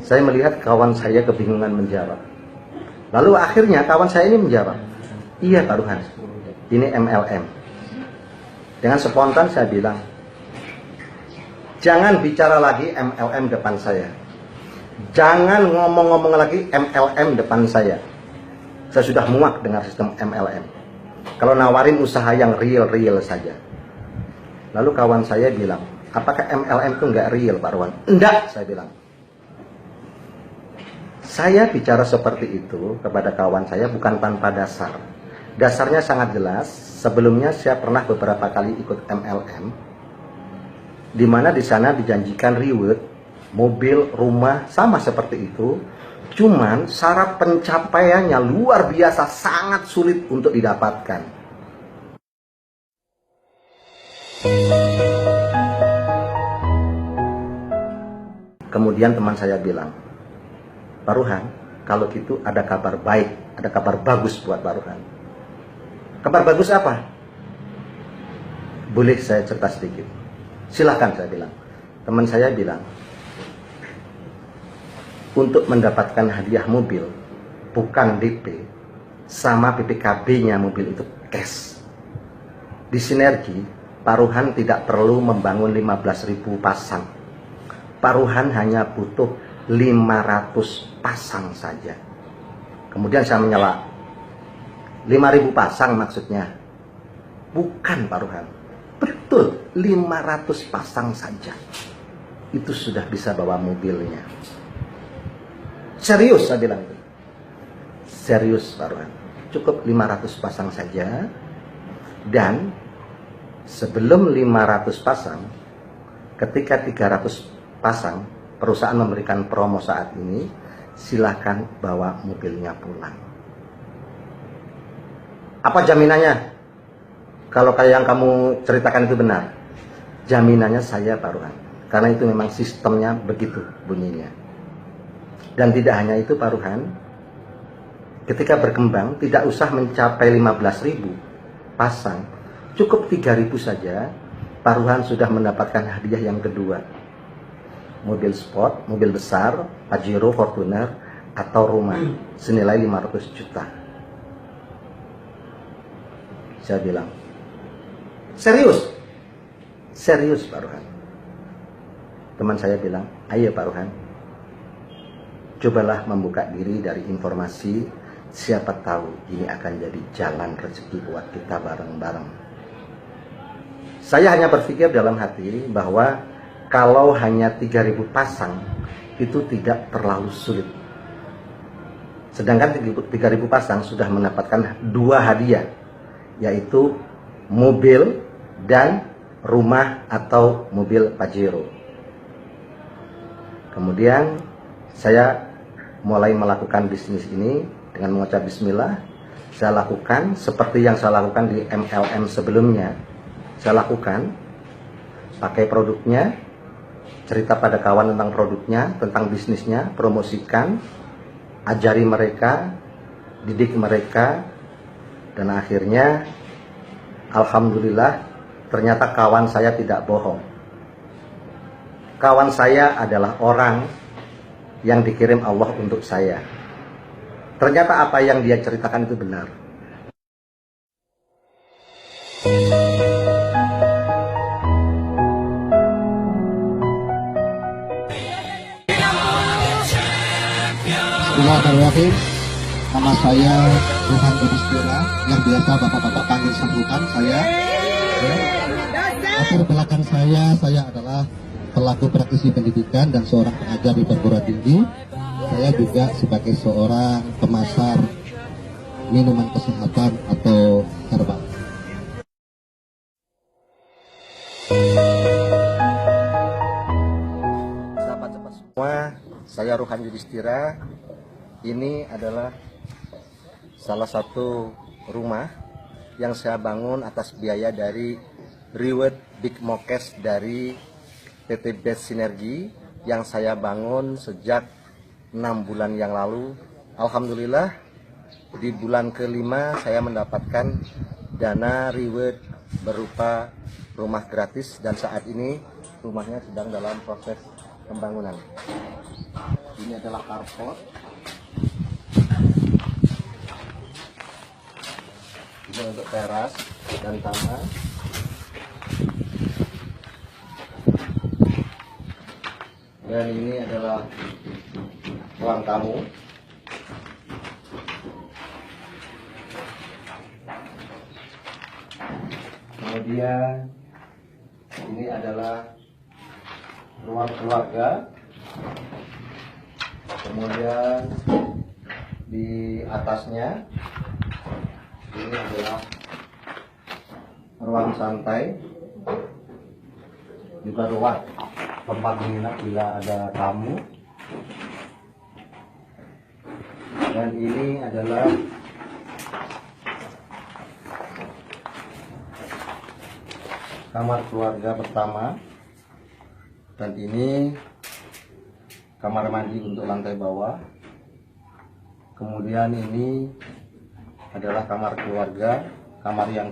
Saya melihat kawan saya kebingungan menjawab. Lalu akhirnya kawan saya ini menjawab, iya Pak Ruhan, ini MLM. Dengan spontan saya bilang, jangan bicara lagi MLM depan saya. Jangan ngomong-ngomong lagi MLM depan saya. Saya sudah muak dengan sistem MLM. Kalau nawarin usaha yang real-real saja. Lalu kawan saya bilang, apakah MLM itu nggak real Pak Ruhan? Enggak, saya bilang. Saya bicara seperti itu kepada kawan saya bukan tanpa dasar. Dasarnya sangat jelas. Sebelumnya saya pernah beberapa kali ikut MLM, di mana di sana dijanjikan reward, mobil, rumah, sama seperti itu. Cuman syarat pencapaiannya luar biasa, sangat sulit untuk didapatkan. Kemudian teman saya bilang, Pak Ruhan, kalau gitu ada kabar baik, ada kabar bagus buat Pak Ruhan. Kabar bagus apa? Boleh saya cerita sedikit? Silahkan, saya bilang. Teman saya bilang, untuk mendapatkan hadiah mobil, bukan DP, sama PPKB-nya mobil itu cash. Di Sinergi, Pak Ruhan tidak perlu membangun 15.000 pasang. Pak Ruhan hanya butuh 500 pasang saja. Kemudian saya menyela, 5.000 pasang maksudnya? Bukan Pak Ruhan, betul 500 pasang saja. Itu sudah bisa bawa mobilnya. Serius saya bilang itu. Serius Pak Ruhan, cukup 500 pasang saja. Dan sebelum 500 pasang, ketika 300 pasang, perusahaan memberikan promo saat ini, silahkan bawa mobilnya pulang. Apa jaminannya? Kalau kayak yang kamu ceritakan itu benar, jaminannya saya Pak Ruhan, karena itu memang sistemnya begitu bunyinya. Dan tidak hanya itu Pak Ruhan, ketika berkembang tidak usah mencapai 15.000 pasang, cukup 3.000 saja, Pak Ruhan sudah mendapatkan hadiah yang kedua. Mobil sport, mobil besar, Pajero, Fortuner, atau rumah senilai 500 juta. Saya bilang, serius? Serius Pak Ruhan. Teman saya bilang, ayo Pak Ruhan, cobalah membuka diri dari informasi, siapa tahu ini akan jadi jalan rezeki buat kita bareng-bareng. Saya hanya berpikir dalam hati bahwa kalau hanya 3.000 pasang, itu tidak terlalu sulit. Sedangkan 3.000 pasang sudah mendapatkan 2 hadiah, yaitu mobil dan rumah atau mobil Pajero. Kemudian saya mulai melakukan bisnis ini dengan mengucap bismillah. Saya lakukan seperti yang saya lakukan di MLM sebelumnya. Saya lakukan, pakai produknya, cerita pada kawan tentang produknya, tentang bisnisnya, promosikan, ajari mereka, didik mereka, dan akhirnya alhamdulillah ternyata kawan saya tidak bohong. Kawan saya adalah orang yang dikirim Allah untuk saya. Ternyata apa yang dia ceritakan itu benar. Bismillahirrahmanirrahim. Nama saya Ruhan Yudhistira, yang biasa bapak-bapak panggil Ruhan. Saya latar belakang saya adalah pelaku praktisi pendidikan dan seorang pengajar di perguruan tinggi. Saya juga sebagai seorang pemasar minuman kesehatan atau herbal. Sahabat-sahabat semua, saya Ruhan Yudhistira. Ini adalah salah satu rumah yang saya bangun atas biaya dari Reward Big Mokes dari PT Best Sinergi yang saya bangun sejak 6 bulan yang lalu. Alhamdulillah di bulan ke-5 saya mendapatkan dana reward berupa rumah gratis, dan saat ini rumahnya sedang dalam proses pembangunan. Ini adalah carport. Ini untuk teras dan taman. Dan ini adalah ruang tamu. Kemudian ini adalah ruang keluarga. Kemudian di atasnya ini adalah ruang santai, juga ruang tempat menginap bila ada tamu. Dan ini adalah kamar keluarga pertama, dan ini kamar mandi untuk lantai bawah. Kemudian ini adalah kamar keluarga, kamar yang